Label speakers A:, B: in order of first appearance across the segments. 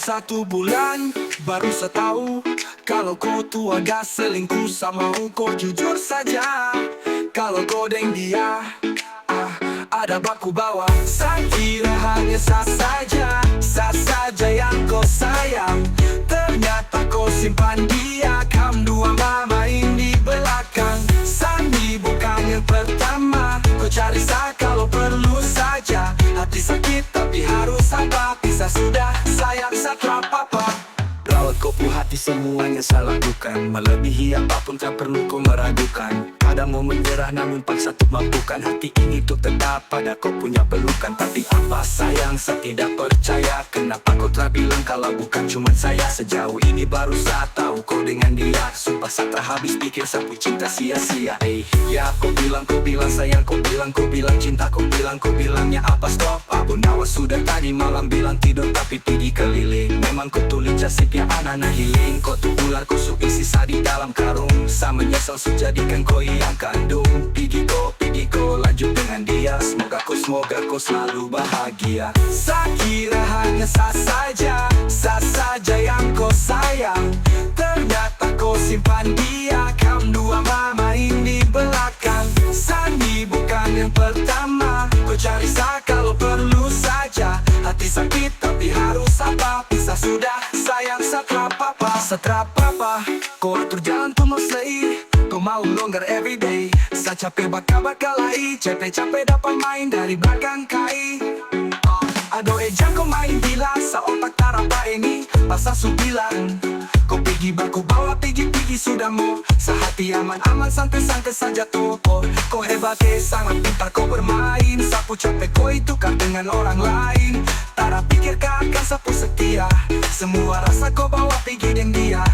A: 1 bulan baru saya tahu kalau kau tuh agak selingkuh sama kau. Jujur saja kalau godeng dia ada baku bawa. Saya kira hanya sah saja yang kau sayang. Ternyata kau simpan dia. Kamu dua main di belakang. Sandi bukan yang pertama. Kau cari saya kalau perlu saja. Hati sakit tapi harus apa. Bisa sudah sayang saya apa. Rawat kau pu hati semuanya saya lakukan. Melebihi apapun tak perlu kau meragukan. Kadang mau menyerah namun paksa untuk mampukan. Hati ini tuh tetap pada kau punya pelukan. Tapi apa sayang saya tidak percaya. Kenapa kau telah bilang kalau bukan cuma saya. Sejauh ini baru saya tahu kau dengan dia. Sumpah saya tak habis pikir saya pun cinta sia-sia. Ya kau bilang sayang. Kau bilang cinta. Kau bilangnya apa stop. Abu Nawas sudah tadi malam bilang tidur tapi pergi keliling. Memang kau tulis jasip ya anak healing. Kau tuh ular kusuk isi sisa di dalam karung. Saya menyesal jadikan kau yang kandung. Pergi kau lanjut dengan dia. Semoga kau selalu bahagia. Saya kira hanya sah saja yang kau sayang. Ternyata kau simpan dia. Kamu dua main di belakang. Sandi bukan yang pertama. Kau cari saya kalau perlu saja. Hati sakit tapi harus apa. Bisa sudah sayang setelah papa. Kau atur jalan tuh mau selesai. Kau mau longgar everyday. Saya capek bakal lagi. Capek dapat main dari belakang kai. Aduh ejang kau main bila. Sa otak tarapa ini pas su bilang. Kau pergi baku bawa pergi sudah mau. Sehati aman santai saja tuh. Kau hebat sangat pintar kau bermain. Sapu capek kau itu kan dengan orang lain. Tara pikir kau akan sapu setia. Semua rasa kau bawa pergi dengan dia.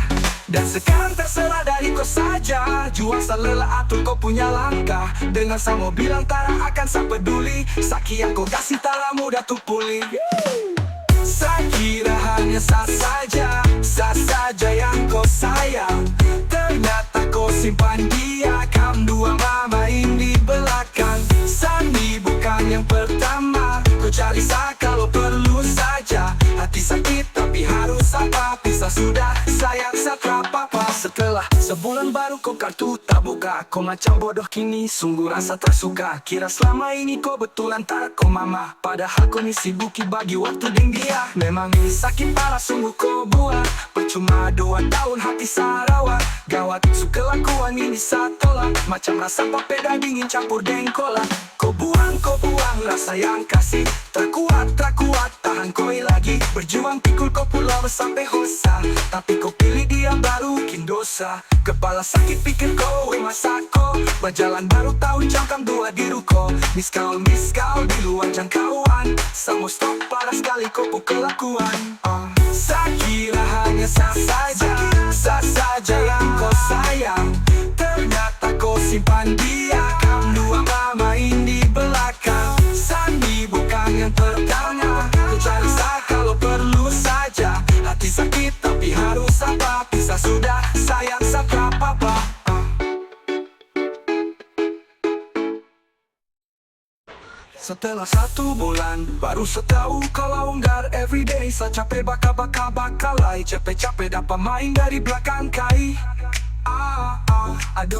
A: Dan sekarang terserah dari kau saja. Jual selelah atur kau punya langkah. Dengan saya mau bilang Tara akan saya peduli. Saki yang kau kasih Tara mudah tuh pulih. Saya kira hanya sah saja yang kau sayang. Ternyata kau simpan dia. Kamu dua main di belakang. Sandi bukan yang pertama. Kau cari saya kalau perlu saja. Hati sakit tapi harus apa. Bisa sudah sayang setelah papa. Setelah sebulan baru kau kartu tak buka. Kau macam bodoh kini sungguh rasa tersuka. Kira selama ini kau betulan tak kau mama. Padahal kau ni sibuki bagi waktu dengan dia. Memang ini sakit parah sungguh kau buat. Percuma 2 tahun hati sarawat. Gawat kelakuan ini saya tolak. Macam rasa papeda dingin campur dengan cola. Kau buang rasa yang kasih. Tak kuat tahan koi lagi. Berjuang pikul kau pulau sampai hosa. Tapi kau pilih dia baru bikin dosa. Kepala sakit pikir kau masa kau. Berjalan baru tahu jangkam 2 di ruko. Miss call di luar jangkauan. Sama stop parah sekali kau kelakuan. Saya kira hanya sah saja yang kau sayang. Ternyata kau simpan dia. Kamu dua main di belakang. Sandi bukan yang pertama. Kau cari saya kalau perlu saja. Hati sakit tapi harus apa. Bisa sudah sayang setelah papa. Setelah 1 bulan baru setahu kalau unggar everyday. Saya capek bakal Capek dapat main dari belakang kai. Aduh